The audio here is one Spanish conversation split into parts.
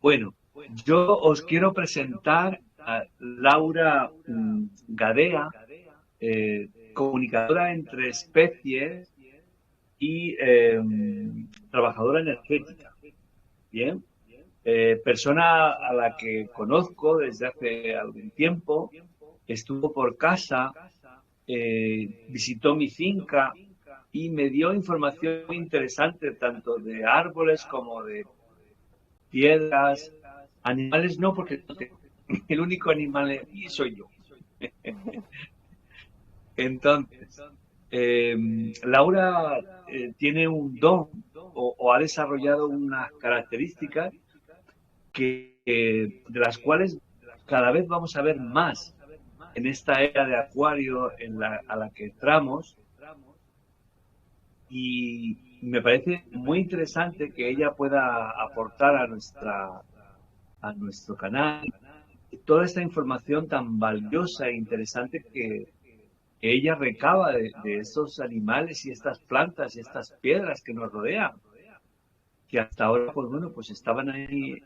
Bueno, yo os quiero presentar a Laura Gadea, comunicadora entre especies y trabajadora energética. Bien, persona a la que conozco desde hace algún tiempo, estuvo por casa, visitó mi finca y me dio información muy interesante tanto de árboles como de piedras, animales no, porque no tengo. El único animal aquí soy yo. Entonces, eh, Laura tiene un don o ha desarrollado unas características de las cuales cada vez vamos a ver más en esta era de Acuario a la que entramos, y me parece muy interesante que ella pueda aportar a nuestro canal toda esta información tan valiosa e interesante que ella recaba de estos animales y estas plantas y estas piedras que nos rodean, que hasta ahora, pues bueno, pues estaban ahí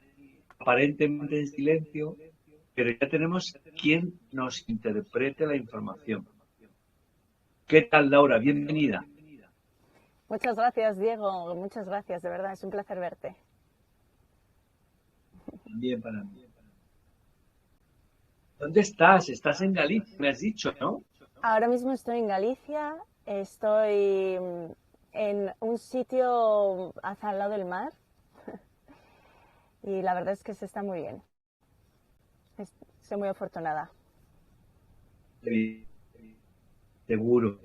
aparentemente en silencio, pero ya tenemos quien nos interprete la información. ¿Qué tal, Laura? Bienvenida. Muchas gracias, Diego. Muchas gracias, de verdad, es un placer verte. También para mí. ¿Dónde estás? Estás en Galicia, me has dicho, ¿no? Ahora mismo estoy en Galicia, estoy en un sitio hacia al lado del mar y la verdad es que se está muy bien. Estoy muy afortunada. Seguro.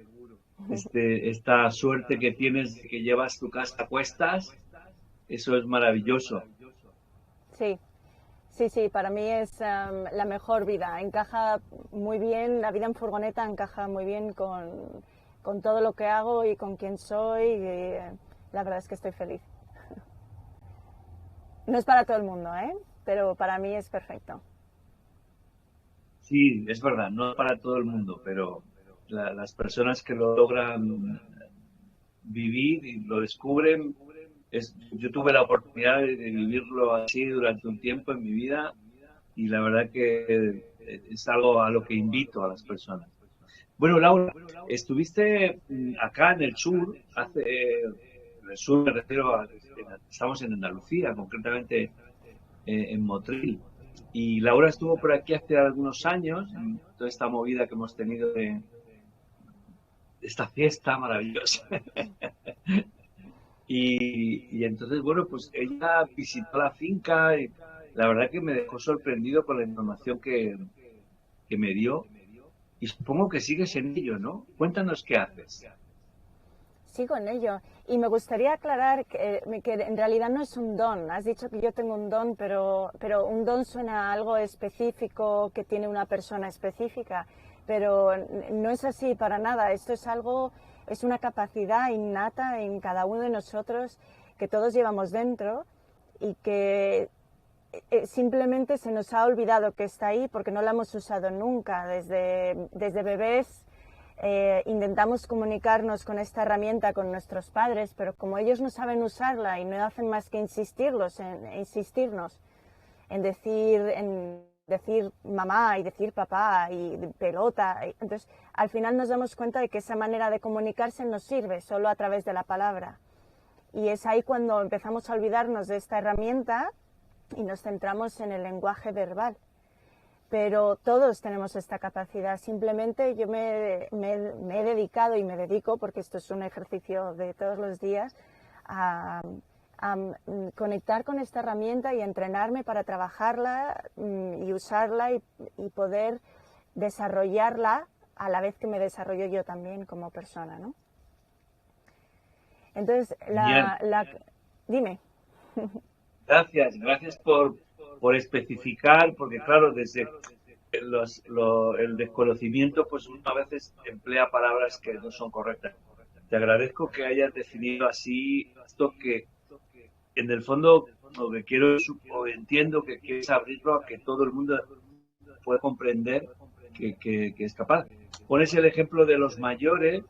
Esta suerte que tienes de que llevas tu casa a cuestas, eso es maravilloso. Sí, sí, sí, para mí es la mejor vida. Encaja muy bien, la vida en furgoneta encaja muy bien con todo lo que hago y con quién soy. Y, la verdad es que estoy feliz. No es para todo el mundo, ¿eh? Pero para mí es perfecto. Sí, es verdad, no para todo el mundo, pero las personas que lo logran vivir y lo descubren, yo tuve la oportunidad de vivirlo así durante un tiempo en mi vida y la verdad que es algo a lo que invito a las personas. Bueno, Laura, estuviste acá en el sur, en el sur me refiero estamos en Andalucía, concretamente en Motril. Y Laura estuvo por aquí hace algunos años, en toda esta movida que hemos tenido de esta fiesta maravillosa. Y entonces, bueno, pues ella visitó la finca y la verdad que me dejó sorprendido con la información que me dio. Y supongo que sigues en ello, ¿no? Cuéntanos qué haces. Sigo en ello. Y me gustaría aclarar que en realidad no es un don. Has dicho que yo tengo un don, pero un don suena a algo específico que tiene una persona específica. Pero no es así para nada. Esto es algo, es una capacidad innata en cada uno de nosotros que todos llevamos dentro y que simplemente se nos ha olvidado que está ahí porque no la hemos usado nunca. Desde bebés intentamos comunicarnos con esta herramienta con nuestros padres, pero como ellos no saben usarla y no hacen más que insistirnos en decir mamá y decir papá y pelota, entonces al final nos damos cuenta de que esa manera de comunicarse no sirve solo a través de la palabra. Y es ahí cuando empezamos a olvidarnos de esta herramienta y nos centramos en el lenguaje verbal. Pero todos tenemos esta capacidad. Simplemente yo me he dedicado y me dedico, porque esto es un ejercicio de todos los días, a conectar con esta herramienta y entrenarme para trabajarla y usarla y poder desarrollarla a la vez que me desarrollo yo también como persona, ¿no? Entonces, Bien, dime. gracias por especificar, porque claro, desde el desconocimiento, pues uno a veces emplea palabras que no son correctas. Te agradezco que hayas definido así esto que en el fondo lo que quiero o entiendo que quieres abrirlo a que todo el mundo pueda comprender que es capaz. Pones el ejemplo de los mayores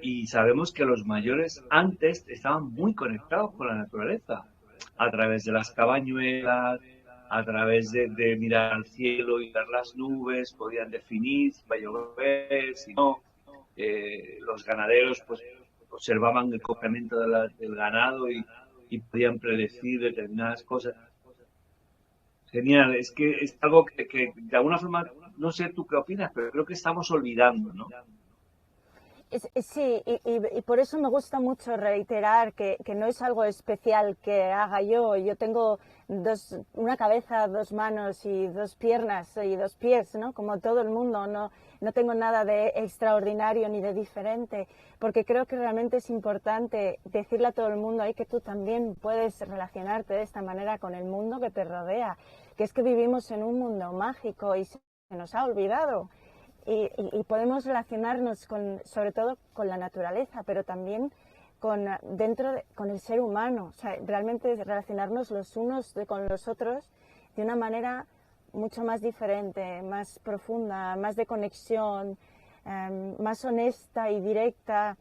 y sabemos que los mayores antes estaban muy conectados con la naturaleza. a través de las cabañuelas, a través de mirar al cielo y ver las nubes, podían definir si va a llover, si no. Los ganaderos pues observaban el comportamiento del ganado y podían predecir determinadas cosas. Genial, es que es algo que de alguna forma, no sé tú qué opinas, pero creo que estamos olvidando, ¿no? Sí, y por eso me gusta mucho reiterar que no es algo especial que haga yo. Yo tengo una cabeza, dos manos y dos piernas y dos pies, ¿no? Como todo el mundo. No tengo nada de extraordinario ni de diferente, porque creo que realmente es importante decirle a todo el mundo ahí que tú también puedes relacionarte de esta manera con el mundo que te rodea, que es que vivimos en un mundo mágico y se nos ha olvidado. Y podemos relacionarnos sobre todo con la naturaleza, pero también con el ser humano. O sea, realmente relacionarnos los unos con los otros de una manera mucho más diferente, más profunda, más de conexión, más honesta y directa.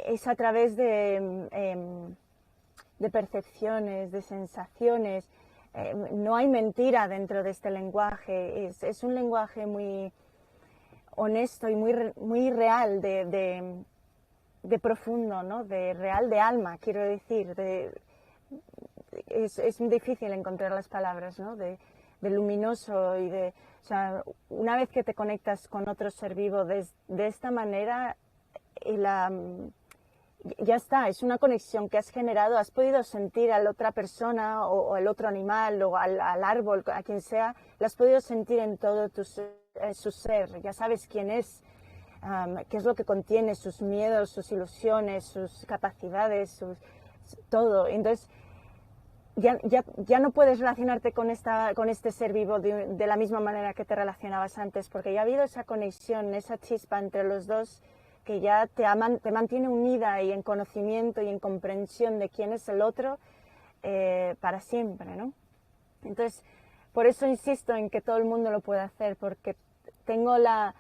Es a través de percepciones, de sensaciones. No hay mentira dentro de este lenguaje. Es un lenguaje muy honesto y muy real, de profundo, ¿no? De real de alma, quiero decir. Es difícil encontrar las palabras, ¿no? De luminoso y o sea, una vez que te conectas con otro ser vivo de esta manera, ya está, es una conexión que has generado, has podido sentir a la otra persona o al otro animal o al árbol, a quien sea, lo has podido sentir en todo su ser, ya sabes quién es, qué es lo que contiene, sus miedos, sus ilusiones, sus capacidades, todo. Entonces, ya no puedes relacionarte con este ser vivo de la misma manera que te relacionabas antes, porque ya ha habido esa conexión, esa chispa entre los dos que ya te mantiene unida y en conocimiento y en comprensión de quién es el otro para siempre, ¿no? Entonces, por eso insisto en que todo el mundo lo puede hacer, porque tengo la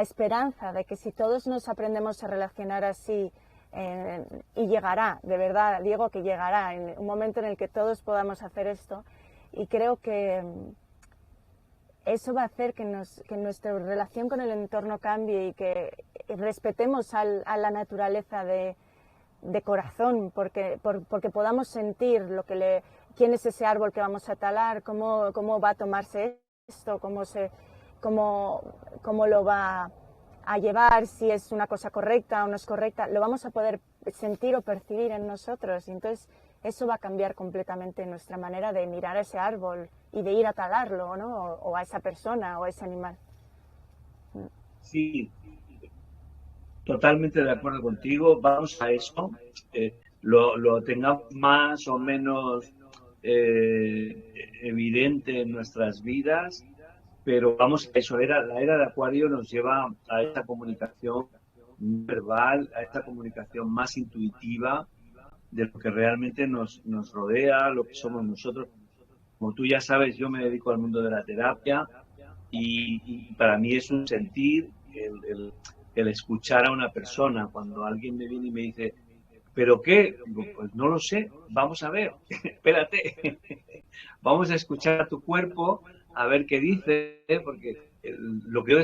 esperanza de que si todos nos aprendemos a relacionar así, y llegará, de verdad, digo que llegará en un momento en el que todos podamos hacer esto, y creo que eso va a hacer que nuestra relación con el entorno cambie y que respetemos a la naturaleza de corazón, porque podamos sentir quién es ese árbol que vamos a talar, cómo va a tomarse esto, cómo lo va a llevar, si es una cosa correcta o no es correcta, lo vamos a poder sentir o percibir en nosotros. Y entonces eso va a cambiar completamente nuestra manera de mirar a ese árbol y de ir a talarlo, ¿no? O a esa persona o a ese animal. Sí, totalmente de acuerdo contigo. Vamos a eso. Lo tengamos más o menos evidente en nuestras vidas, pero vamos a eso. La era de Acuario nos lleva a esta comunicación verbal, a esta comunicación más intuitiva de lo que realmente nos rodea, lo que somos nosotros. Como tú ya sabes, yo me dedico al mundo de la terapia y para mí es un sentir el escuchar a una persona. Cuando alguien me viene y me dice, ¿pero qué? Digo, pues no lo sé, vamos a ver, espérate, vamos a escuchar a tu cuerpo, a ver qué dice, porque lo que he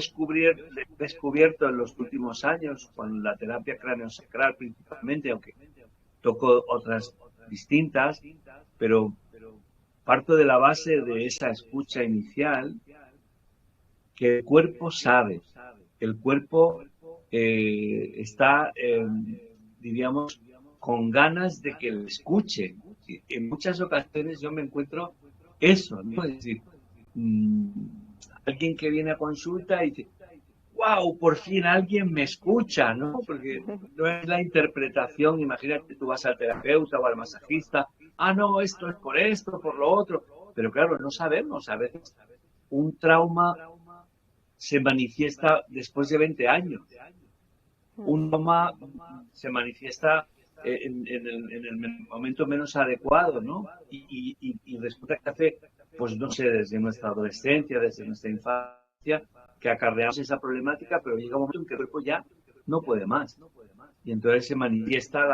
descubierto en los últimos años con la terapia craneosacral principalmente, aunque toco otras distintas, pero parto de la base de esa escucha inicial, que el cuerpo sabe, el cuerpo está, diríamos, con ganas de que le escuche. En muchas ocasiones yo me encuentro eso, ¿no? Es decir, alguien que viene a consulta y dice, wow, por fin alguien me escucha, ¿no? Porque no es la interpretación, imagínate, tú vas al terapeuta o al masajista, no, esto es por esto, por lo otro, pero claro, no sabemos, a veces un trauma se manifiesta después de 20 años, un trauma se manifiesta en el momento menos adecuado, ¿no? Y resulta que hace, pues no sé, desde nuestra adolescencia, desde nuestra infancia, que acarreamos esa problemática, pero llega un momento en que el cuerpo ya no puede más. Y entonces se manifiesta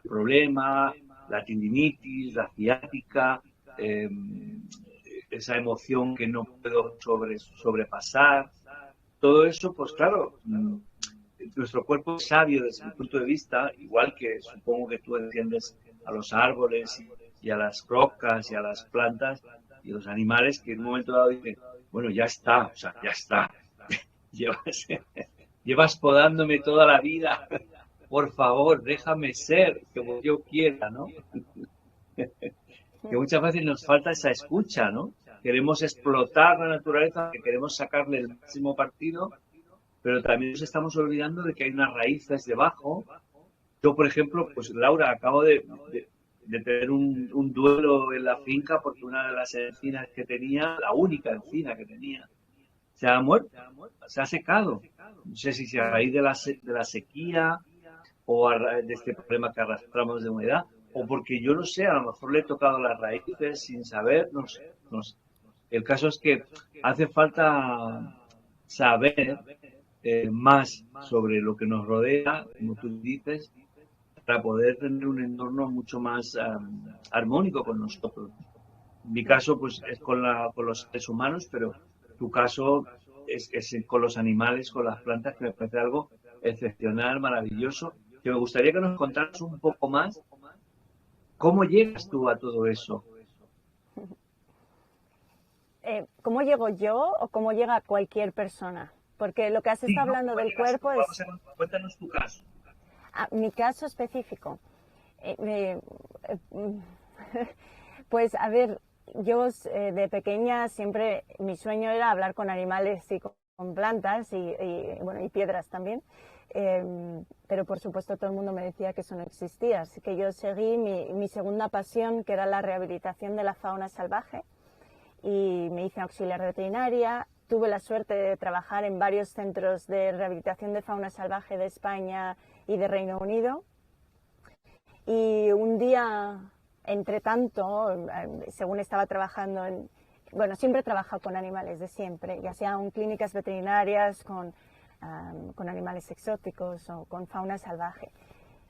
problema, la tendinitis, la ciática, esa emoción que no puedo sobrepasar. Todo eso, pues claro, nuestro cuerpo es sabio desde mi punto de vista, igual que supongo que tú entiendes a los árboles y a las rocas y a las plantas y los animales, que en un momento dado dicen, bueno, ya está, o sea, ya está. Llevas podándome toda la vida. Por favor, déjame ser como yo quiera, ¿no? Que muchas veces nos falta esa escucha, ¿no? Queremos explotar la naturaleza, que queremos sacarle el máximo partido, pero también nos estamos olvidando de que hay unas raíces debajo. Yo, por ejemplo, pues Laura, acabo de tener un duelo en la finca porque una de las encinas que tenía, la única encina que tenía, se ha muerto, se ha secado. No sé si a raíz de la sequía o de este problema que arrastramos de humedad, o porque yo no sé, a lo mejor le he tocado las raíces sin saber, no sé, no sé. El caso es que hace falta saber más sobre lo que nos rodea, como tú dices, para poder tener un entorno mucho más armónico con nosotros. Mi caso pues es con los seres humanos, pero tu caso es con los animales, con las plantas, que me parece algo excepcional, maravilloso, que me gustaría que nos contaras un poco más cómo llegas tú a todo eso. ¿Cómo llego yo o cómo llega cualquier persona? Porque lo que has estado hablando del cuerpo es... Cuéntanos tu caso. Mi caso específico. Pues a ver, yo de pequeña siempre mi sueño era hablar con animales y con plantas bueno, y piedras también. Pero por supuesto todo el mundo me decía que eso no existía. Así que yo seguí mi segunda pasión, que era la rehabilitación de la fauna salvaje. Y me hice auxiliar veterinaria. Tuve la suerte de trabajar en varios centros de rehabilitación de fauna salvaje de España y de Reino Unido. Y un día, entre tanto, según estaba trabajando bueno, siempre he trabajado con animales de siempre, ya sea en clínicas veterinarias, con animales exóticos o con fauna salvaje.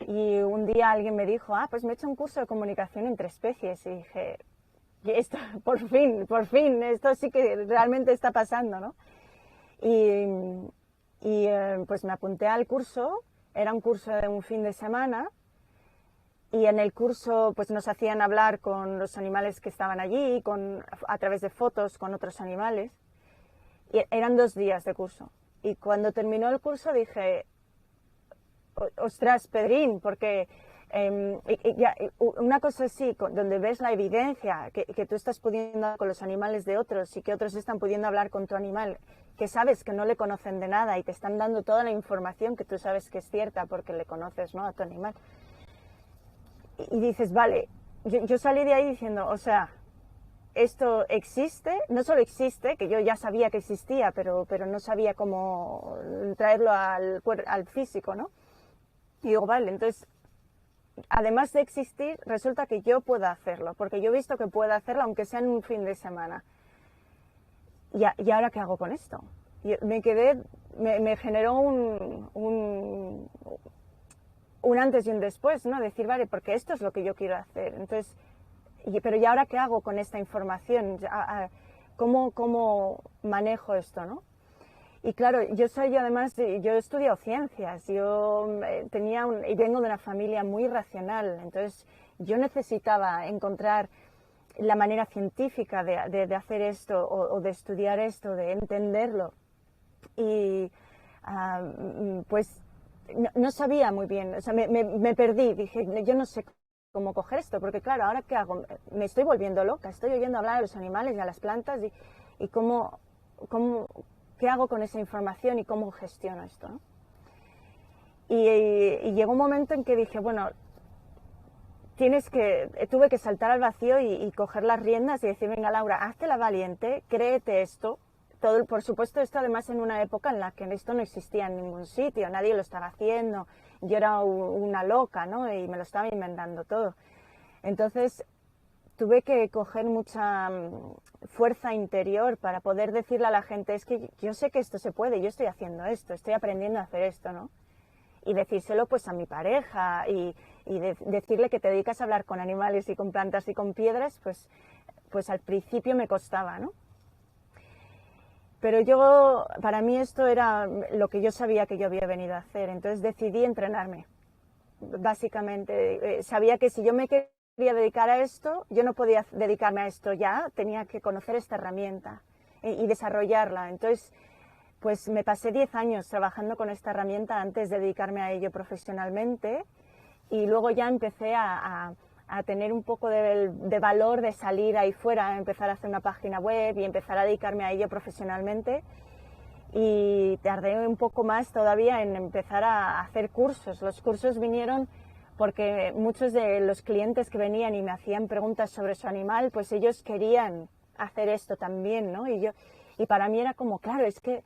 Y un día alguien me dijo, pues me he hecho un curso de comunicación entre especies. Y dije, esto, por fin, esto sí que realmente está pasando, ¿no? Y pues me apunté al curso, era un curso de un fin de semana, y en el curso pues nos hacían hablar con los animales que estaban allí, a través de fotos con otros animales, y eran 2 días de curso. Y cuando terminó el curso dije, ostras, Pedrín, porque una cosa así, donde ves la evidencia que tú estás pudiendo hablar con los animales de otros y que otros están pudiendo hablar con tu animal, que sabes que no le conocen de nada y te están dando toda la información que tú sabes que es cierta porque le conoces, ¿no?, a tu animal. Y dices, vale, yo salí de ahí diciendo, o sea, esto existe, no solo existe, que yo ya sabía que existía, pero no sabía cómo traerlo al físico, ¿no? Y digo, vale, entonces, además de existir, resulta que yo puedo hacerlo, porque yo he visto que puedo hacerlo, aunque sea en un fin de semana. ¿Y ahora qué hago con esto? Y me generó un antes y un después, ¿no? Decir, vale, porque esto es lo que yo quiero hacer. Entonces, pero ¿y ahora qué hago con esta información? ¿Cómo manejo esto, no? Y claro, yo he estudiado ciencias, yo y vengo de una familia muy racional, entonces yo necesitaba encontrar la manera científica de hacer esto o de estudiar esto, de entenderlo. Y pues no sabía muy bien, o sea, me perdí, dije, yo no sé cómo coger esto, porque claro, ¿ahora qué hago? Me estoy volviendo loca, estoy oyendo hablar a los animales y a las plantas y ¿qué hago con esa información y cómo gestiono esto, ¿no? Y llegó un momento en que dije, bueno, tuve que saltar al vacío y coger las riendas y decir, venga Laura, hazte la valiente, créete esto. Por supuesto, esto además en una época en la que esto no existía en ningún sitio, nadie lo estaba haciendo, yo era una loca, ¿no? Y me lo estaba inventando todo. Entonces, tuve que coger mucha fuerza interior para poder decirle a la gente, es que yo sé que esto se puede, yo estoy haciendo esto, estoy aprendiendo a hacer esto, ¿no? Y decírselo pues a mi pareja y Y decirle que te dedicas a hablar con animales y con plantas y con piedras, pues al principio me costaba, ¿no? Pero para mí esto era lo que yo sabía que yo había venido a hacer, entonces decidí entrenarme, básicamente. Sabía que si yo me quería dedicar a esto, yo no podía dedicarme a esto ya, tenía que conocer esta herramienta y desarrollarla. Entonces, pues me pasé 10 años trabajando con esta herramienta antes de dedicarme a ello profesionalmente, y luego ya empecé a tener un poco de valor de salir ahí fuera, empezar a hacer una página web y empezar a dedicarme a ello profesionalmente. Y tardé un poco más todavía en empezar a hacer cursos. Los cursos vinieron porque muchos de los clientes que venían y me hacían preguntas sobre su animal, pues ellos querían hacer esto también, ¿no? Y para mí era como, claro, es que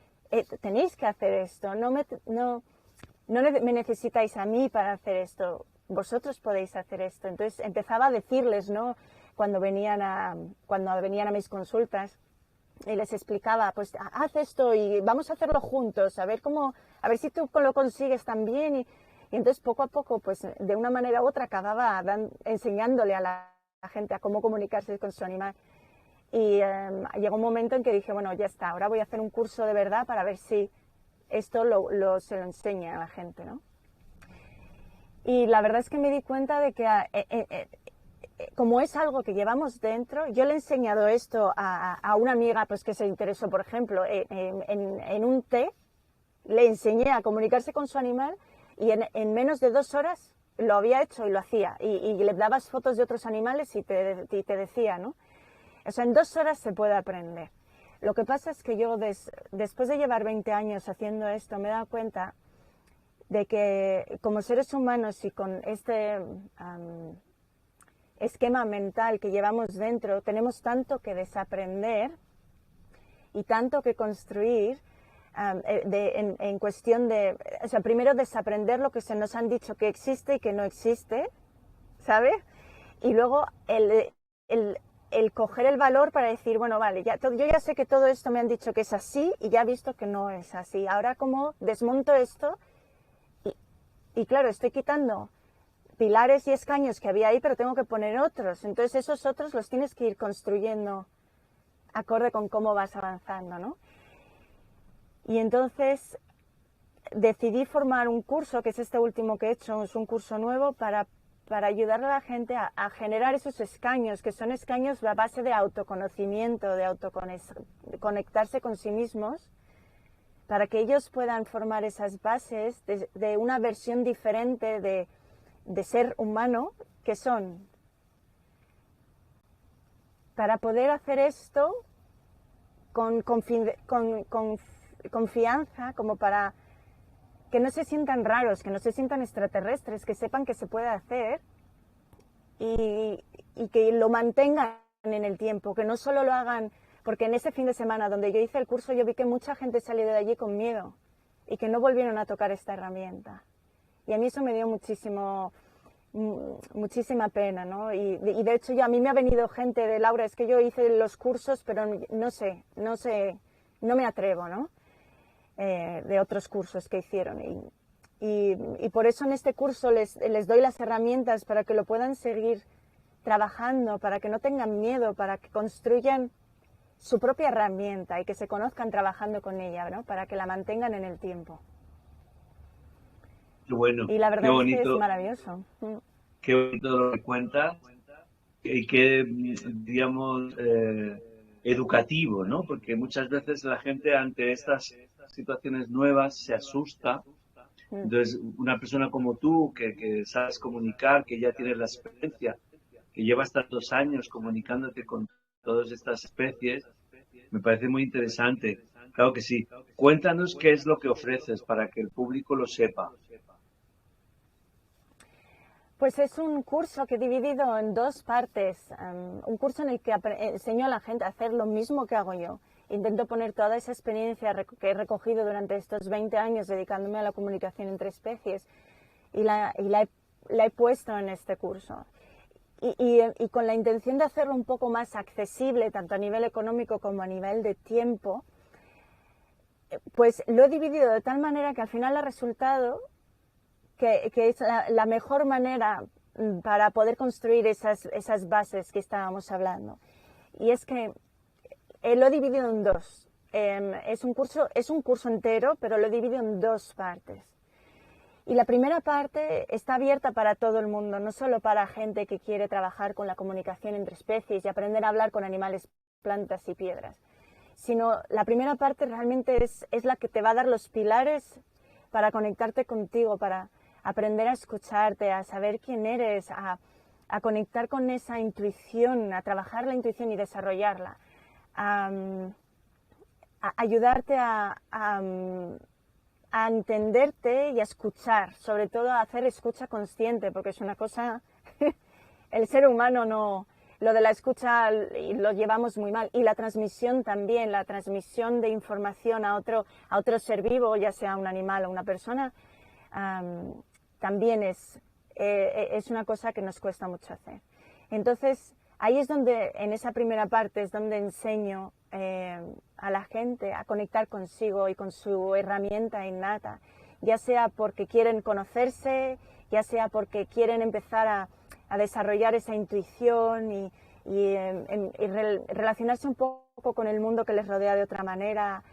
tenéis que hacer esto, no me necesitáis a mí para hacer esto, vosotros podéis hacer esto. Entonces empezaba a decirles, ¿no? Cuando venían a mis consultas, y les explicaba, pues haz esto y vamos a hacerlo juntos, a ver si tú lo consigues también. Y entonces poco a poco, pues de una manera u otra acababa enseñándole a la gente a cómo comunicarse con su animal. Y llegó un momento en que dije, bueno, ya está, ahora voy a hacer un curso de verdad para ver si esto se lo enseña a la gente, ¿no? Y la verdad es que me di cuenta de que como es algo que llevamos dentro, yo le he enseñado esto a una amiga pues que se interesó, por ejemplo, en un té, le enseñé a comunicarse con su animal y en menos de 2 horas lo había hecho y lo hacía. Y le dabas fotos de otros animales y te decía, ¿no? O sea, en 2 horas se puede aprender. Lo que pasa es que yo, después de llevar 20 años haciendo esto, me he dado cuenta de que como seres humanos y con este esquema mental que llevamos dentro, tenemos tanto que desaprender y tanto que construir en cuestión de, o sea, primero desaprender lo que se nos han dicho que existe y que no existe, ¿sabes? Y luego el coger el valor para decir, bueno, vale, yo ya sé que todo esto me han dicho que es así y ya he visto que no es así. Ahora, ¿cómo desmonto esto? Y claro, estoy quitando pilares y escaños que había ahí, pero tengo que poner otros. Entonces esos otros los tienes que ir construyendo acorde con cómo vas avanzando, ¿no? Y entonces decidí formar un curso, que es este último que he hecho, es un curso nuevo para ayudar a la gente a generar esos escaños, que son escaños a base de autoconocimiento, de conectarse con sí mismos, para que ellos puedan formar esas bases de una versión diferente de ser humano que son. Para poder hacer esto con confianza, como para que no se sientan raros, que no se sientan extraterrestres, que sepan que se puede hacer y que lo mantengan en el tiempo, que no solo lo hagan. Porque en ese fin de semana donde yo hice el curso, yo vi que mucha gente salió de allí con miedo y que no volvieron a tocar esta herramienta. Y a mí eso me dio muchísima pena, ¿no? Y de hecho a mí me ha venido gente de Laura, es que yo hice los cursos, pero no me atrevo, ¿no? De otros cursos que hicieron. Y por eso en este curso les doy las herramientas para que lo puedan seguir trabajando, para que no tengan miedo, para que construyan su propia herramienta y que se conozcan trabajando con ella, ¿no? Para que la mantengan en el tiempo. Qué bueno, Y la qué verdad es que es bonito, maravilloso. qué bonito lo que cuentas y qué, digamos, educativo, ¿no? Porque muchas veces la gente ante estas situaciones nuevas se asusta. Entonces, una persona como tú, que sabes comunicar, que ya tienes la experiencia, que llevas tantos años comunicándote con todas estas especies, me parece muy interesante. Claro que sí. Cuéntanos qué es lo que ofreces para que el público lo sepa. Pues es un curso que he dividido en 2 partes. Un curso en el que enseño a la gente a hacer lo mismo que hago yo. Intento poner toda esa experiencia que he recogido durante estos 20 años dedicándome a la comunicación entre especies y la he puesto en este curso. Y con la intención de hacerlo un poco más accesible, tanto a nivel económico como a nivel de tiempo, pues lo he dividido de tal manera que al final ha resultado que es la mejor manera para poder construir esas bases que estábamos hablando. Y es que lo he dividido en dos. Es un curso entero, pero lo he dividido en dos partes. Y la primera parte está abierta para todo el mundo, no solo para gente que quiere trabajar con la comunicación entre especies y aprender a hablar con animales, plantas y piedras, sino la primera parte realmente es la que te va a dar los pilares para conectarte contigo, para aprender a escucharte, a saber quién eres, a conectar con esa intuición, a trabajar la intuición y desarrollarla, a ayudarte a entenderte y a escuchar, sobre todo a hacer escucha consciente, porque es una cosa, el ser humano no, lo de la escucha lo llevamos muy mal, y la transmisión también, la transmisión de información a otro ser vivo, ya sea un animal o una persona, también es una cosa que nos cuesta mucho hacer. Entonces, ahí es donde, en esa primera parte, es donde enseño a la gente a conectar consigo y con su herramienta innata, ya sea porque quieren conocerse, ya sea porque quieren empezar a desarrollar esa intuición y relacionarse un poco con el mundo que les rodea de otra manera,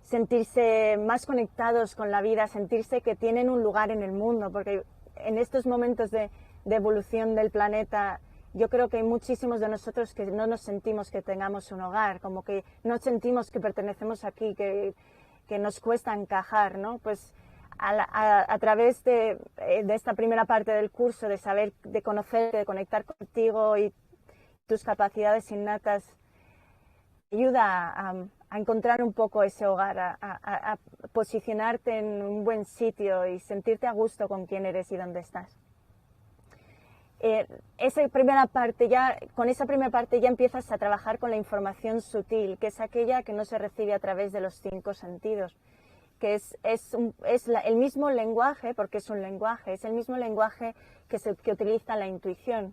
sentirse más conectados con la vida, sentirse que tienen un lugar en el mundo, porque en estos momentos de evolución del planeta, yo creo que hay muchísimos de nosotros que no nos sentimos que tengamos un hogar, como que no sentimos que pertenecemos aquí, que nos cuesta encajar, ¿no? Pues a través de esta primera parte del curso, de saber, de conocerte, de conectar contigo y tus capacidades innatas, ayuda a encontrar un poco ese hogar, a posicionarte en un buen sitio y sentirte a gusto con quién eres y dónde estás. Con esa primera parte ya empiezas a trabajar con la información sutil, que es aquella que no se recibe a través de los 5 sentidos, que es el mismo lenguaje, porque es un lenguaje, es el mismo lenguaje que utiliza la intuición.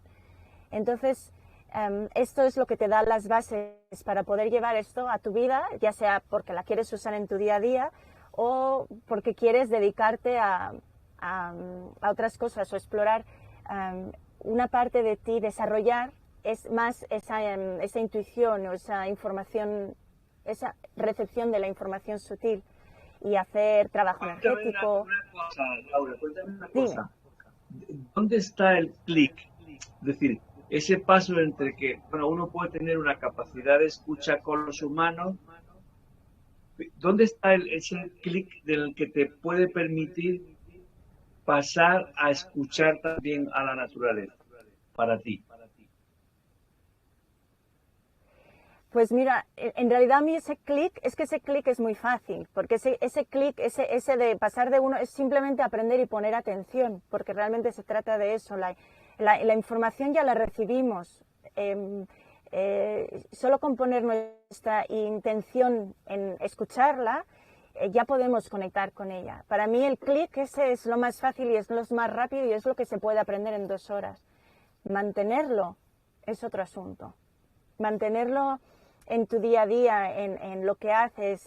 Entonces, esto es lo que te da las bases para poder llevar esto a tu vida, ya sea porque la quieres usar en tu día a día o porque quieres dedicarte a otras cosas o explorar una parte de ti, desarrollar esa intuición o esa información, esa recepción de la información sutil y hacer trabajo energético. Una cosa, Laura, cuéntame una cosa. ¿Dónde está el clic? Es decir, ese paso entre que uno puede tener una capacidad de escucha con los humanos, ¿dónde está ese clic del que te puede permitir pasar a escuchar también a la naturaleza para ti? Pues mira, en realidad a mí ese clic es muy fácil, porque ese clic, ese de pasar de uno, es simplemente aprender y poner atención, porque realmente se trata de eso. La información ya la recibimos, solo con poner nuestra intención en escucharla, ya podemos conectar con ella. Para mí el clic ese es lo más fácil y es lo más rápido y es lo que se puede aprender en 2 horas. Mantenerlo es otro asunto. Mantenerlo en tu día a día, en lo que haces,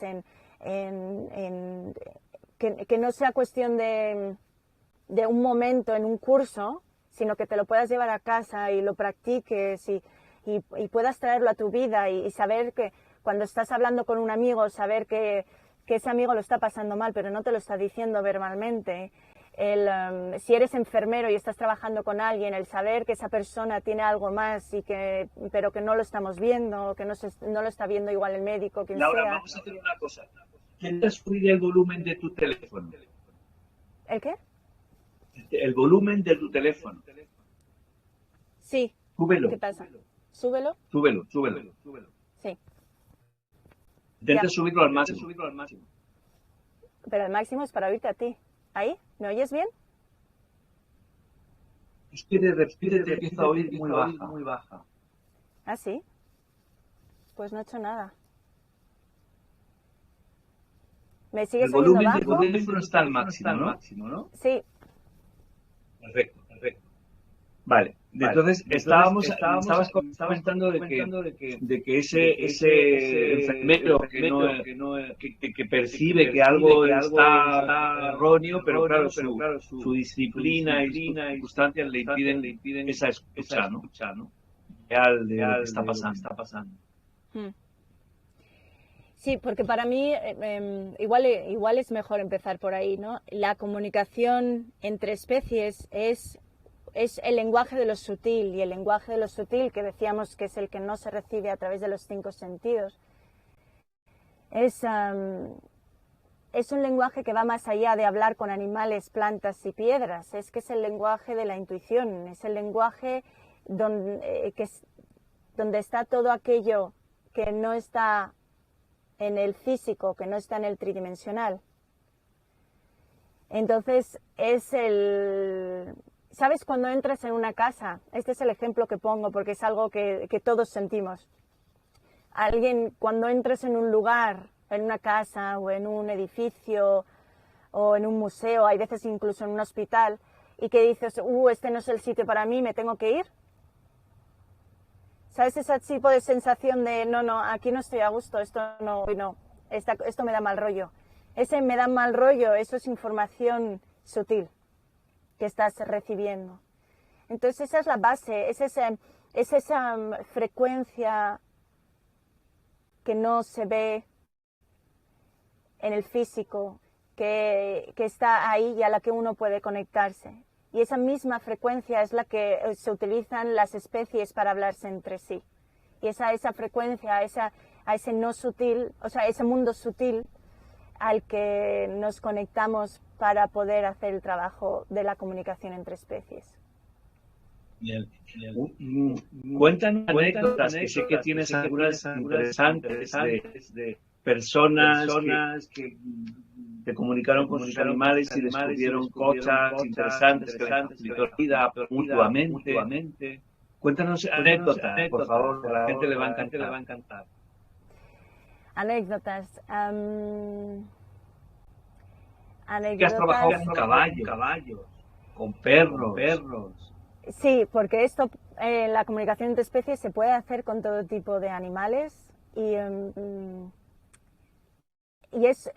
que no sea cuestión de un momento en un curso, sino que te lo puedas llevar a casa y lo practiques y puedas traerlo a tu vida y saber que cuando estás hablando con un amigo, saber que ese amigo lo está pasando mal, pero no te lo está diciendo verbalmente. Si eres enfermero y estás trabajando con alguien, el saber que esa persona tiene algo más pero que no lo estamos viendo, que no lo está viendo igual el médico, quien Laura, sea. vamos a hacer una cosa. ¿Quieres subir el volumen de tu teléfono? ¿El qué? El volumen de tu teléfono. Sí. Súbelo. ¿Qué pasa? ¿Súbelo? Súbelo. Sí. Intenta Ya. subirlo al máximo. Pero el máximo es para oírte a ti. ¿Ahí? ¿Me oyes bien? Es que de repente te empieza a oír muy baja. ¿Ah, sí? Pues no he hecho nada. ¿Me sigues El oyendo volumen bajo? del teléfono está al máximo, ¿no? Sí. Perfecto. Vale. Entonces, estabas comentando de que ese enfermero que percibe que algo está erróneo, pero claro, su disciplina y sus circunstancias le impiden esa escucha, ¿no? Real de lo que está pasando. Sí, porque para mí igual es mejor empezar por ahí, ¿no? La comunicación entre especies es el lenguaje de lo sutil, y el lenguaje de lo sutil, que decíamos que es el que no se recibe a través de los 5 sentidos, es un lenguaje que va más allá de hablar con animales, plantas y piedras. Es que es el lenguaje de la intuición, es el lenguaje donde está todo aquello que no está en el físico, que no está en el tridimensional. Entonces ¿sabes cuando entras en una casa? Este es el ejemplo que pongo porque es algo que todos sentimos. Cuando entres en un lugar, en una casa o en un edificio o en un museo, hay veces incluso en un hospital, y que dices, este no es el sitio para mí, me tengo que ir. ¿Sabes ese tipo de sensación de, no, aquí no estoy a gusto, esto me da mal rollo? Ese me da mal rollo, eso es información sutil que estás recibiendo. Entonces esa es la base, es esa frecuencia que no se ve en el físico, que está ahí y a la que uno puede conectarse. Y esa misma frecuencia es la que se utilizan las especies para hablarse entre sí. Y esa frecuencia, a ese no sutil, o sea, ese mundo sutil al que nos conectamos para poder hacer el trabajo de la comunicación entre especies. Bien. Cuéntanos anécdotas, que sé que tienes algunas interesantes de personas que se comunicaron con sus animales y descubrieron cosas interesantes que les facilitó la vida mutuamente. Cuéntanos anécdotas, por favor, que a la gente le va a encantar. Anécdotas. Que has trabajado con caballos, con perros. Sí, porque la comunicación entre especies se puede hacer con todo tipo de animales y es,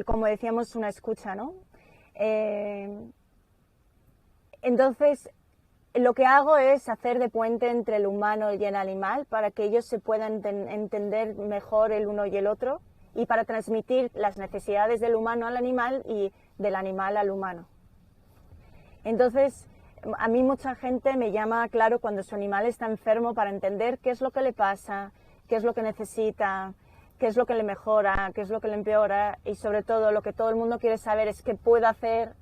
como decíamos, una escucha, ¿no? Entonces, lo que hago es hacer de puente entre el humano y el animal para que ellos se puedan entender mejor el uno y el otro, y para transmitir las necesidades del humano al animal y del animal al humano. Entonces, a mí mucha gente me llama, claro, cuando su animal está enfermo, para entender qué es lo que le pasa, qué es lo que necesita, qué es lo que le mejora, qué es lo que le empeora, y sobre todo lo que todo el mundo quiere saber es qué puede hacer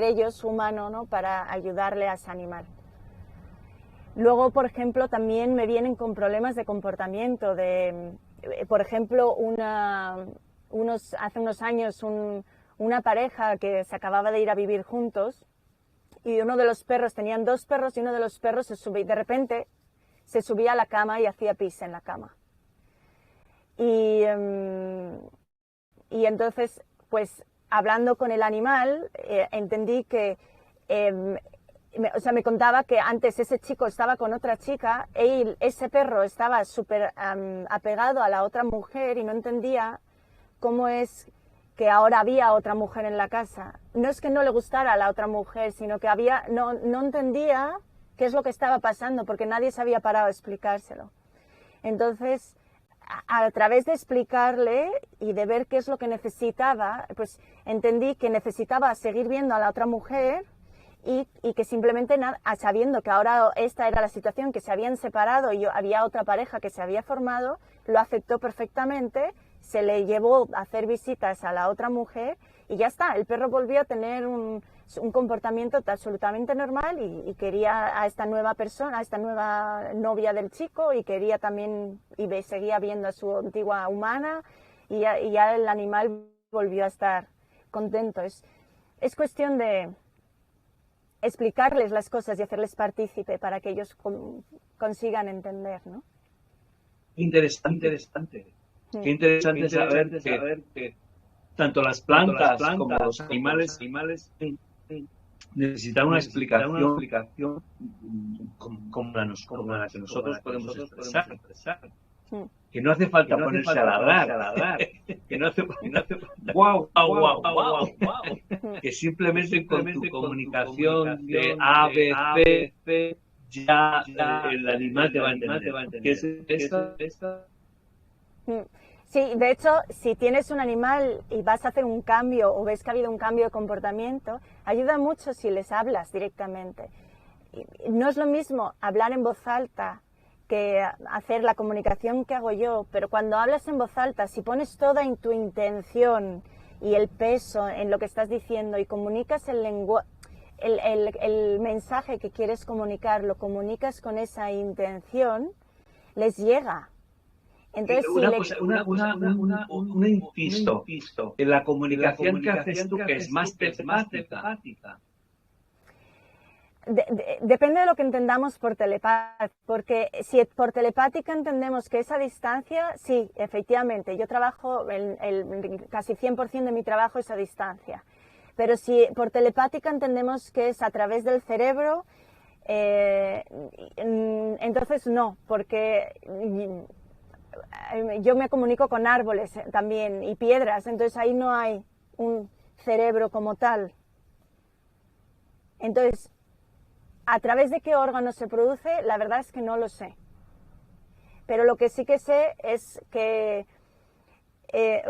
ellos, su humano, ¿no?, para ayudarle a ese animal. Luego, por ejemplo, también me vienen con problemas de comportamiento, por ejemplo, hace unos años una pareja que se acababa de ir a vivir juntos, y uno de los perros, tenían 2 perros, y uno de los perros de repente se subía a la cama y hacía pis en la cama. Y entonces, pues hablando con el animal, entendí que, me contaba que antes ese chico estaba con otra chica y ese perro estaba súper apegado a la otra mujer, y no entendía cómo es que ahora había otra mujer en la casa. No es que no le gustara a la otra mujer, sino que no entendía qué es lo que estaba pasando, porque nadie se había parado a explicárselo. Entonces, a través de explicarle y de ver qué es lo que necesitaba, pues entendí que necesitaba seguir viendo a la otra mujer, y que simplemente, sabiendo que ahora esta era la situación, que se habían separado y había otra pareja que se había formado, lo aceptó perfectamente, se le llevó a hacer visitas a la otra mujer y ya está. El perro volvió a tener un comportamiento absolutamente normal, y quería a esta nueva persona, a esta nueva novia del chico, y quería también, y seguía viendo a su antigua humana, y ya el animal volvió a estar contento. Es cuestión de explicarles las cosas y hacerles partícipe para que ellos consigan entender, ¿no? Interesante. Qué interesante saber que tanto las plantas como los animales necesitan una explicación como la que nosotros podemos expresar. Que no hace falta ponerse a ladrar, que no hace guau, que simplemente con tu comunicación de A, B, C, ya el animal te va a entender. ¿Qué es esto? Sí, de hecho, si tienes un animal y vas a hacer un cambio o ves que ha habido un cambio de comportamiento, ayuda mucho si les hablas directamente. No es lo mismo hablar en voz alta que hacer la comunicación que hago yo, pero cuando hablas en voz alta, si pones toda tu intención y el peso en lo que estás diciendo y comunicas el mensaje que quieres comunicar, lo comunicas con esa intención, les llega. Entonces, un inciso, en la comunicación que haces tú, que es más telepática. Depende de lo que entendamos por telepática, porque si por telepática entendemos que esa distancia, sí, efectivamente, yo trabajo, casi 100% de mi trabajo es a distancia, pero si por telepática entendemos que es a través del cerebro, entonces no, porque yo me comunico con árboles también y piedras, entonces ahí no hay un cerebro como tal. Entonces, ¿a través de qué órgano se produce? La verdad es que no lo sé. Pero lo que sí que sé es que,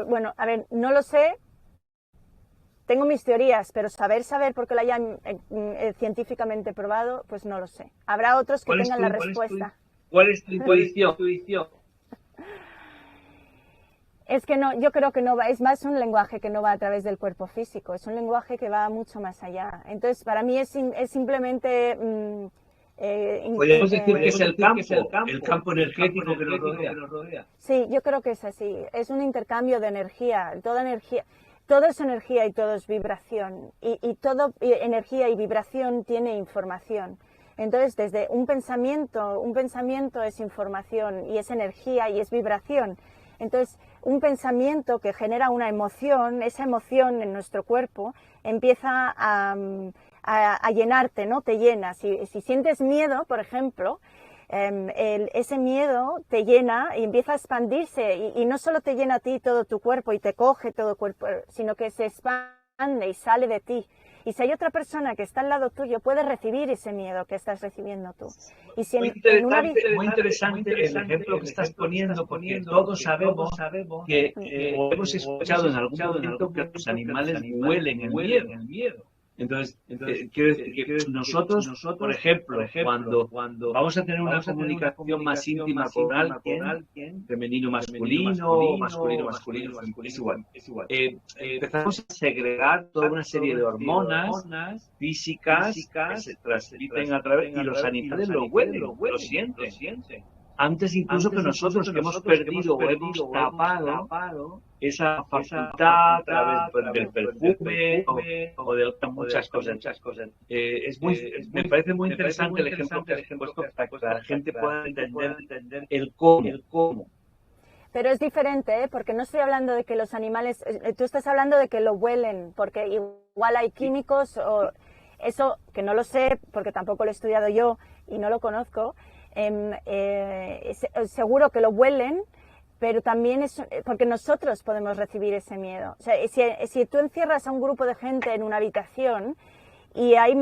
bueno, a ver, no lo sé, tengo mis teorías, pero saber porque lo hayan científicamente probado, pues no lo sé. Habrá otros que tengan la respuesta. ¿Cuál es tu intuición? Es que no, yo creo que no va, es más un lenguaje que no va a través del cuerpo físico, es un lenguaje que va mucho más allá. Entonces, para mí es simplemente... podemos decir que es el campo energético que nos rodea. Sí, yo creo que es así, es un intercambio de energía, todo es energía y todo es vibración, y todo energía y vibración tiene información. Entonces, desde un pensamiento es información y es energía y es vibración. Entonces, un pensamiento que genera una emoción, esa emoción en nuestro cuerpo empieza a llenarte, ¿no? Te llena. Si sientes miedo, por ejemplo, ese miedo te llena y empieza a expandirse y no solo te llena a ti todo tu cuerpo y te coge todo el cuerpo, sino que se expande y sale de ti. Y si hay otra persona que está al lado tuyo, puede recibir ese miedo que estás recibiendo tú. Y si muy interesante el ejemplo que estás poniendo, porque todos sabemos que o hemos escuchado en algún momento que los animales huelen el miedo. Entonces, quiero decir que nosotros, por ejemplo, cuando vamos a tener una comunicación más íntima con alguien, femenino, masculino, masculino, es igual. Empezamos a segregar toda una serie de hormonas físicas que se transmiten a través, y los animales lo huelen, lo sienten. Antes incluso que nosotros, que hemos perdido o hemos tapado esa facultad a través del perfume o de otras muchas cosas. Me parece muy interesante el ejemplo que has puesto para que la gente pueda entender el cómo. Pero es diferente, ¿eh? Porque no estoy hablando de que los animales, tú estás hablando de que lo huelen, porque igual hay químicos o eso, que no lo sé, porque tampoco lo he estudiado yo y no lo conozco, seguro que lo huelen, pero también es porque nosotros podemos recibir ese miedo. O sea, si tú encierras a un grupo de gente en una habitación y hay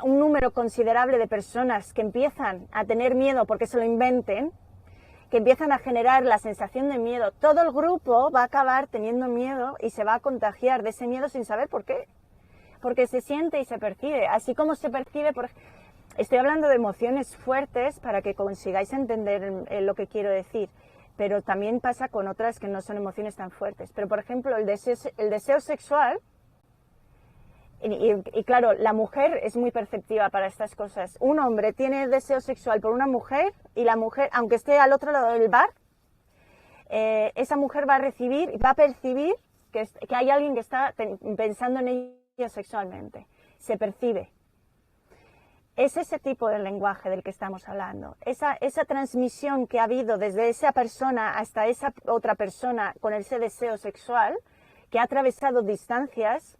un número considerable de personas que empiezan a tener miedo porque se lo inventen, que empiezan a generar la sensación de miedo, todo el grupo va a acabar teniendo miedo y se va a contagiar de ese miedo sin saber por qué. Porque se siente y se percibe, así como se percibe Estoy hablando de emociones fuertes para que consigáis entender lo que quiero decir, pero también pasa con otras que no son emociones tan fuertes. Pero, por ejemplo, el deseo sexual, y claro, la mujer es muy perceptiva para estas cosas. Un hombre tiene deseo sexual por una mujer y la mujer, aunque esté al otro lado del bar, esa mujer va a percibir que hay alguien que está pensando en ella sexualmente. Se percibe. Es ese tipo de lenguaje del que estamos hablando. Esa transmisión que ha habido desde esa persona hasta esa otra persona con ese deseo sexual, que ha atravesado distancias,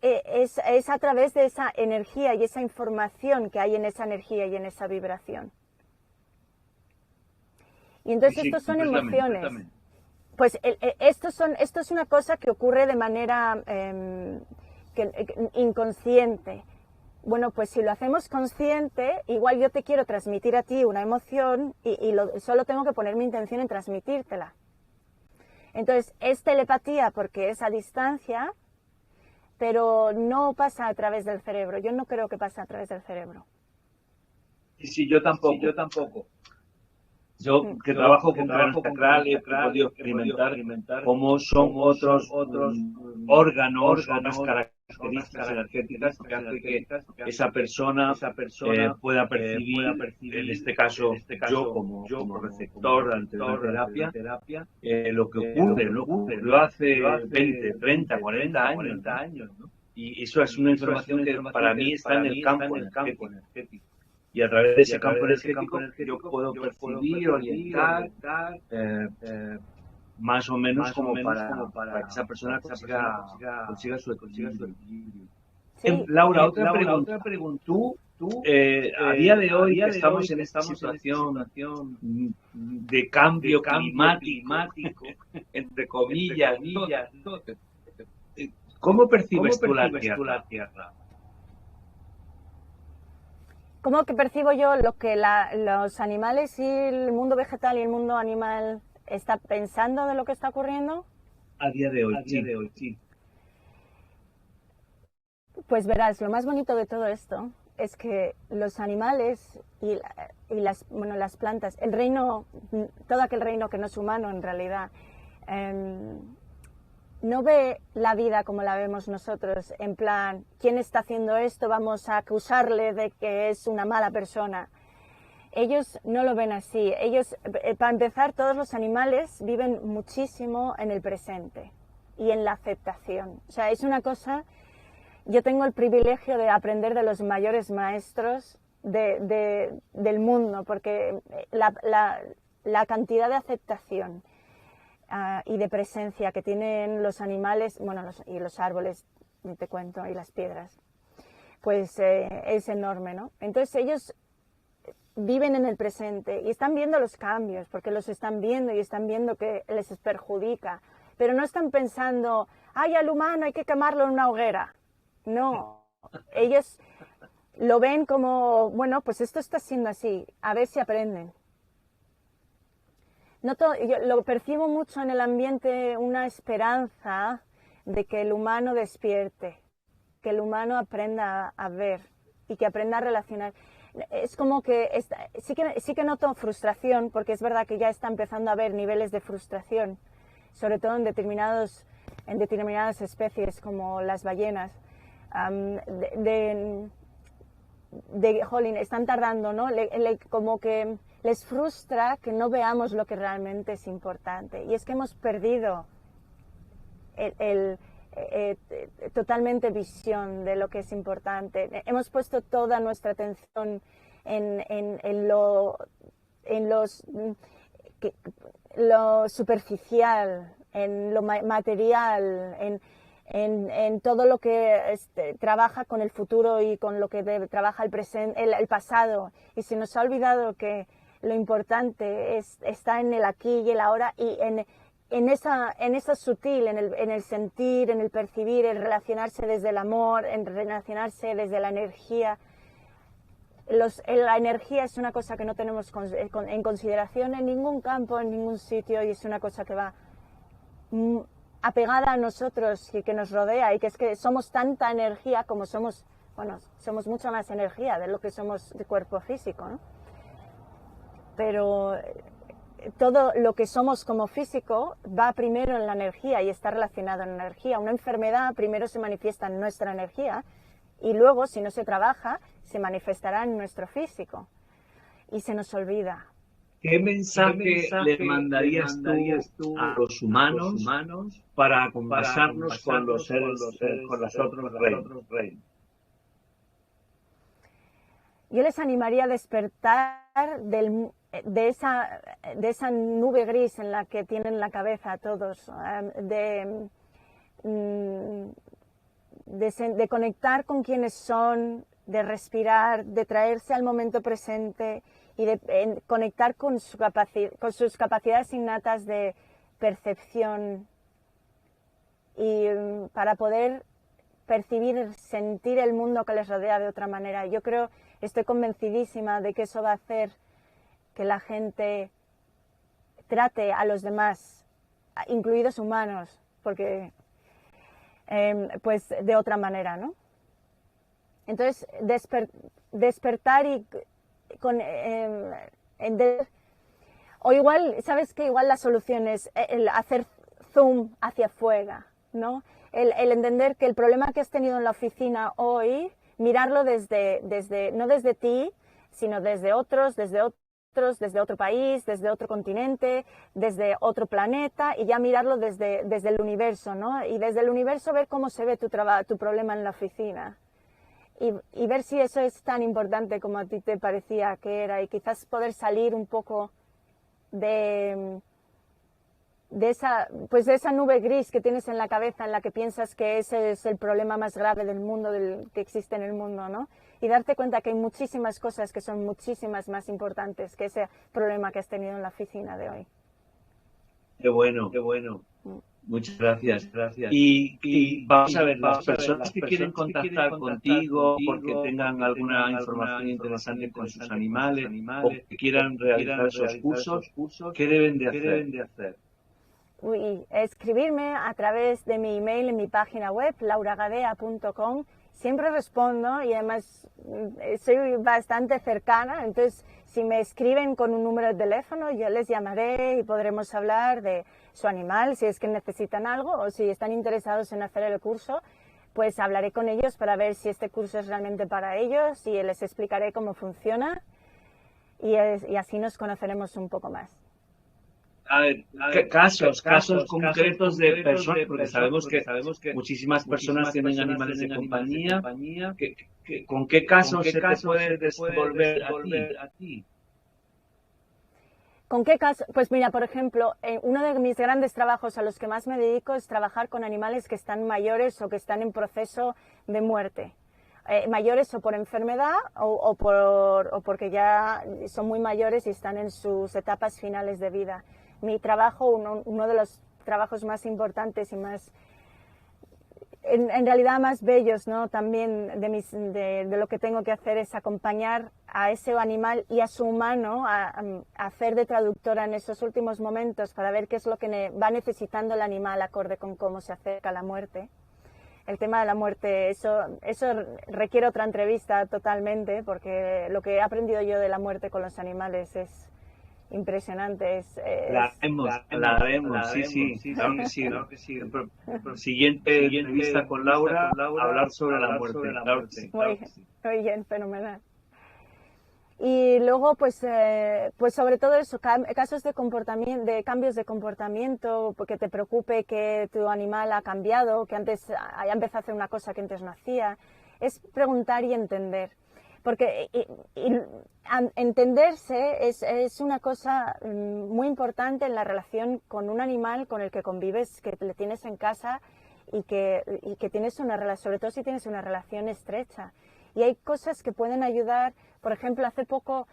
es a través de esa energía y esa información que hay en esa energía y en esa vibración. Y entonces estos son emociones. Pues esto es una cosa que ocurre de manera inconsciente. Bueno, pues si lo hacemos consciente, igual yo te quiero transmitir a ti una emoción y solo tengo que poner mi intención en transmitírtela. Entonces, es telepatía porque es a distancia, pero no pasa a través del cerebro. Yo no creo que pase a través del cerebro. Y si yo tampoco. Yo que trabajo con cráneo sacral he podido experimentar cómo son otros órganos, otras características energéticas que hacen que esa persona pueda percibir, en este caso yo como receptor ante una terapia, lo que ocurre, lo hace 20, 30, 40 años, ¿no? Y eso es una información que para mí está en el campo energético. Y a través de ese campo energético yo puedo percibir, orientar, más o menos como para que esa persona consiga su equilibrio. Sí. Laura, otra pregunta. Tú, a día de hoy que estamos en esta situación de cambio climático, entre comillas, ¿cómo percibes tú la Tierra? ¿Cómo que percibo yo lo que los animales y el mundo vegetal y el mundo animal está pensando de lo que está ocurriendo? A día de hoy, sí. Pues verás, lo más bonito de todo esto es que los animales y las plantas, el reino, todo aquel reino que no es humano en realidad, no ve la vida como la vemos nosotros, en plan, ¿quién está haciendo esto? Vamos a acusarle de que es una mala persona. Ellos no lo ven así. Ellos, para empezar, todos los animales viven muchísimo en el presente y en la aceptación. O sea, es una cosa... Yo tengo el privilegio de aprender de los mayores maestros del mundo, porque la cantidad de aceptación y de presencia que tienen los animales, bueno, y los árboles, te cuento, y las piedras, pues es enorme, ¿no? Entonces ellos viven en el presente y están viendo los cambios, porque los están viendo y están viendo que les perjudica, pero no están pensando, ay, al humano hay que quemarlo en una hoguera. No, ellos lo ven como, bueno, pues esto está siendo así, a ver si aprenden. Yo lo percibo mucho en el ambiente, una esperanza de que el humano despierte, que el humano aprenda a ver y que aprenda a relacionar. Es como que sí que noto frustración, porque es verdad que ya está empezando a haber niveles de frustración, sobre todo en determinadas especies como las ballenas. Jolín, están tardando, ¿no? Como que les frustra que no veamos lo que realmente es importante. Y es que hemos perdido totalmente visión de lo que es importante. Hemos puesto toda nuestra atención en lo superficial, en lo material, en todo lo que trabaja con el futuro y con lo que trabaja el presente, el pasado, y se nos ha olvidado que lo importante está en el aquí y el ahora, y en esa sutil, en el sentir, en el percibir, en relacionarse desde el amor, en relacionarse desde la energía. La energía es una cosa que no tenemos en consideración en ningún campo, en ningún sitio, y es una cosa que va apegada a nosotros y que nos rodea, y que es que somos tanta energía como somos mucha más energía de lo que somos de cuerpo físico, ¿no? Pero todo lo que somos como físico va primero en la energía y está relacionado en la energía. Una enfermedad primero se manifiesta en nuestra energía y luego, si no se trabaja, se manifestará en nuestro físico. Y se nos olvida. ¿Qué mensaje le mandarías tú a los humanos para conversarnos con los seres, con los otros reinos? Yo les animaría a despertar de esa nube gris en la que tienen la cabeza todos, de conectar con quienes son, de respirar, de traerse al momento presente y de conectar con sus capacidades innatas de percepción y para poder percibir, sentir el mundo que les rodea de otra manera. Yo estoy convencidísima de que eso va a hacer que la gente trate a los demás, incluidos humanos, porque pues de otra manera, ¿no? Entonces, despertar y o igual, ¿sabes qué? Igual la solución es el hacer zoom hacia afuera, ¿no? El entender que el problema que has tenido en la oficina hoy, mirarlo no desde ti, sino desde otros, desde otro país, desde otro continente, desde otro planeta, y ya mirarlo desde el universo, ¿no? Y desde el universo ver cómo se ve tu problema en la oficina. Y ver si eso es tan importante como a ti te parecía que era, y quizás poder salir un poco de esa nube gris que tienes en la cabeza, en la que piensas que ese es el problema más grave del mundo, que existe en el mundo, ¿no? Y darte cuenta que hay muchísimas cosas que son muchísimas más importantes que ese problema que has tenido en la oficina de hoy. Qué bueno, qué bueno. Muchas gracias, gracias. Y vamos a ver, las personas que quieren contactar contigo porque tengan alguna información interesante con sus animales o que quieran realizar esos cursos, ¿qué deben de hacer? Escribirme a través de mi email en mi página web, lauragadea.com. Siempre respondo y además soy bastante cercana, entonces si me escriben con un número de teléfono yo les llamaré y podremos hablar de su animal, si es que necesitan algo o si están interesados en hacer el curso, pues hablaré con ellos para ver si este curso es realmente para ellos y les explicaré cómo funciona y así nos conoceremos un poco más. A ver, casos concretos de personas, porque sabemos que muchísimas personas tienen animales de compañía. ¿Con qué casos se te puede desenvolver a ti? ¿Con qué caso? Pues mira, por ejemplo, uno de mis grandes trabajos a los que más me dedico es trabajar con animales que están mayores o que están en proceso de muerte. Mayores o por enfermedad o porque ya son muy mayores y están en sus etapas finales de vida. Mi trabajo, uno de los trabajos más importantes y más, en realidad más bellos, ¿no? También de lo que tengo que hacer es acompañar a ese animal y a su humano a hacer de traductora en esos últimos momentos para ver qué es lo que va necesitando el animal acorde con cómo se acerca la muerte. El tema de la muerte, eso requiere otra entrevista totalmente, porque lo que he aprendido yo de la muerte con los animales es impresionante. La haremos, sí, claro que sí. Siguiente entrevista con Laura, hablar sobre la muerte, claro que sí. Muy bien, fenomenal. Y luego, pues sobre todo eso, casos de cambios de comportamiento, porque te preocupe que tu animal ha cambiado, que antes haya empezado a hacer una cosa que antes no hacía, es preguntar y entender. Porque entenderse es una cosa muy importante en la relación con un animal con el que convives, que le tienes en casa y que tienes una relación, sobre todo si tienes una relación estrecha. Y hay cosas que pueden ayudar. Por ejemplo, hace poco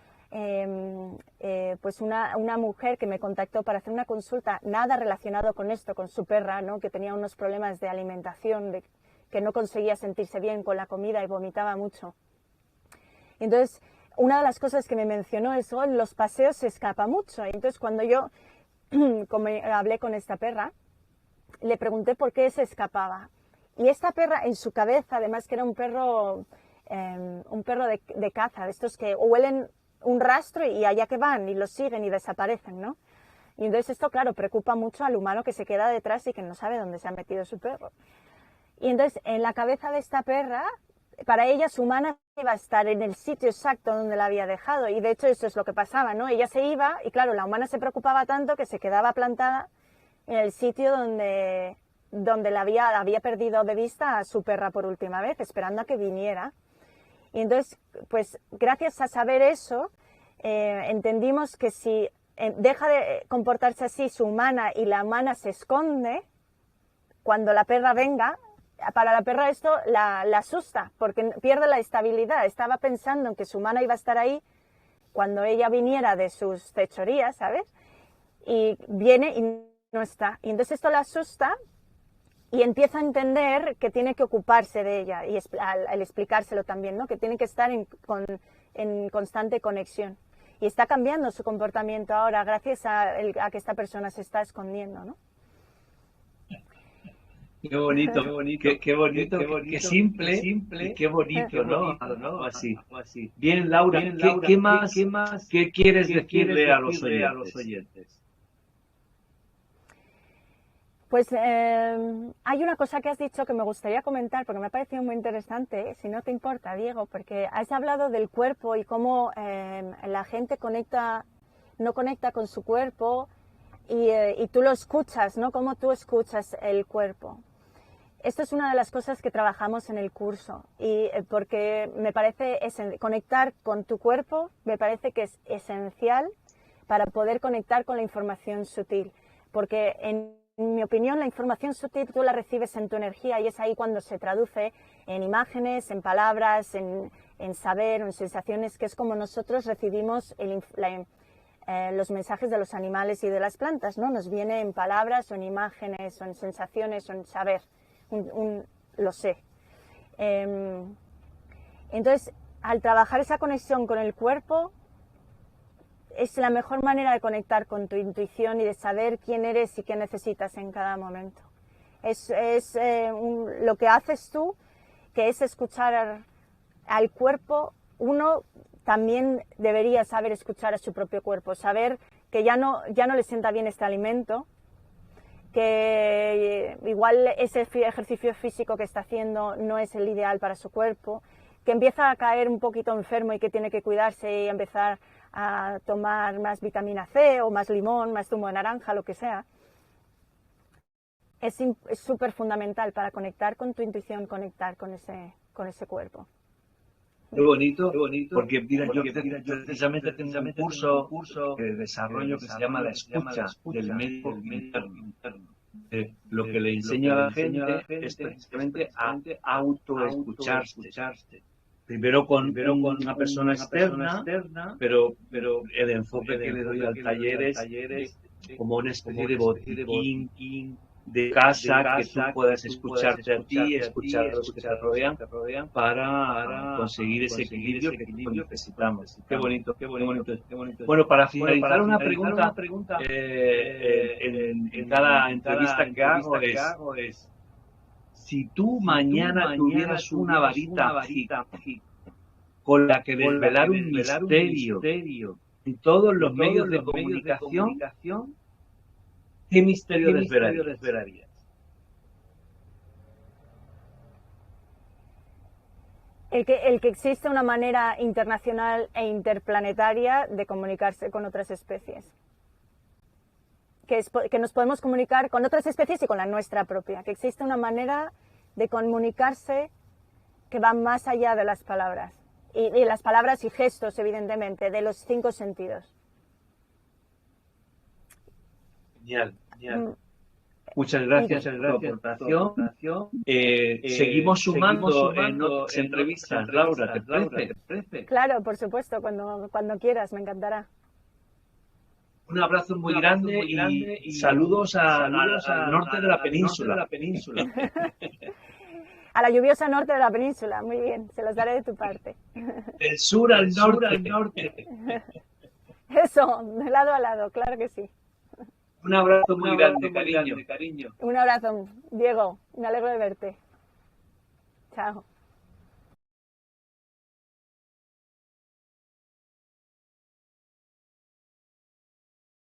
pues una mujer que me contactó para hacer una consulta, nada relacionado con esto, con su perra, ¿no? Que tenía unos problemas de alimentación, que no conseguía sentirse bien con la comida y vomitaba mucho. Entonces, una de las cosas que me mencionó es que los paseos se escapa mucho. Y entonces, cuando yo hablé con esta perra, le pregunté por qué se escapaba. Y esta perra, en su cabeza, además que era un perro de caza, de estos que huelen un rastro y allá que van, y los siguen y desaparecen, ¿no? Y entonces esto, claro, preocupa mucho al humano que se queda detrás y que no sabe dónde se ha metido su perro. Y entonces, en la cabeza de esta perra, para ella su humana iba a estar en el sitio exacto donde la había dejado, y de hecho eso es lo que pasaba, ¿no? Ella se iba y claro, la humana se preocupaba tanto que se quedaba plantada en el sitio donde la había perdido de vista a su perra por última vez, esperando a que viniera. Y entonces, pues gracias a saber eso, entendimos que si deja de comportarse así su humana y la humana se esconde, cuando la perra venga, para la perra esto la asusta, porque pierde la estabilidad. Estaba pensando en que su humana iba a estar ahí cuando ella viniera de sus fechorías, ¿sabes? Y viene y no está. Y entonces esto la asusta y empieza a entender que tiene que ocuparse de ella, y al explicárselo también, ¿no? Que tiene que estar en constante conexión. Y está cambiando su comportamiento ahora gracias a que esta persona se está escondiendo, ¿no? Qué bonito, qué bonito, qué simple, y qué bonito, ¿no? Algo así. Bien, Laura, ¿qué más, qué quieres decirle a los oyentes? Pues hay una cosa que has dicho que me gustaría comentar porque me ha parecido muy interesante, si no te importa, Diego, porque has hablado del cuerpo y cómo la gente no conecta con su cuerpo y tú lo escuchas, ¿no? Cómo tú escuchas el cuerpo. Esto es una de las cosas que trabajamos en el curso y porque me parece conectar con tu cuerpo, me parece que es esencial para poder conectar con la información sutil, porque en mi opinión la información sutil tú la recibes en tu energía y es ahí cuando se traduce en imágenes, en palabras, en saber, en sensaciones, que es como nosotros recibimos los mensajes de los animales y de las plantas, ¿no? Nos viene en palabras o en imágenes o en sensaciones o en saber. Lo sé. Entonces, al trabajar esa conexión con el cuerpo, es la mejor manera de conectar con tu intuición y de saber quién eres y qué necesitas en cada momento. Es lo que haces tú, que es escuchar al cuerpo. Uno también debería saber escuchar a su propio cuerpo, saber que ya no le sienta bien este alimento, que igual ese ejercicio físico que está haciendo no es el ideal para su cuerpo, que empieza a caer un poquito enfermo y que tiene que cuidarse y empezar a tomar más vitamina C o más limón, más zumo de naranja, lo que sea. Es súper fundamental para conectar con tu intuición, conectar con ese cuerpo. Qué bonito, porque mira, yo precisamente tengo un curso de desarrollo que se llama La Escucha del Médico Interno. Lo que le enseño a la gente es precisamente a autoescucharse. Primero con una persona externa, pero el enfoque que le doy al taller es como una especie de botiquín de casa, que tú puedas escucharte a ti, escuchar a los que te rodean, para conseguir ese equilibrio que necesitamos. Qué bonito. Bueno, para finalizar, una pregunta en cada entrevista que hago es: si tú mañana tuvieras una varita mágica con la que desvelar un misterio en todos los medios de comunicación, ¿qué misterio desvelarías? El que existe una manera internacional e interplanetaria de comunicarse con otras especies. Que nos podemos comunicar con otras especies y con la nuestra propia. Que existe una manera de comunicarse que va más allá de las palabras. Y las palabras y gestos, evidentemente, de los 5 sentidos. Genial. Muchas gracias por tu aportación. Seguimos sumando en otras entrevistas, Laura, ¿te parece? Claro, por supuesto, cuando quieras, me encantará. Un abrazo muy grande y saludos al norte de la península. A la lluviosa norte de la península, muy bien, se los daré de tu parte. Del sur al norte. Eso, de lado a lado, claro que sí. Un abrazo muy grande, cariño. Un abrazo, Diego, me alegro de verte. Chao.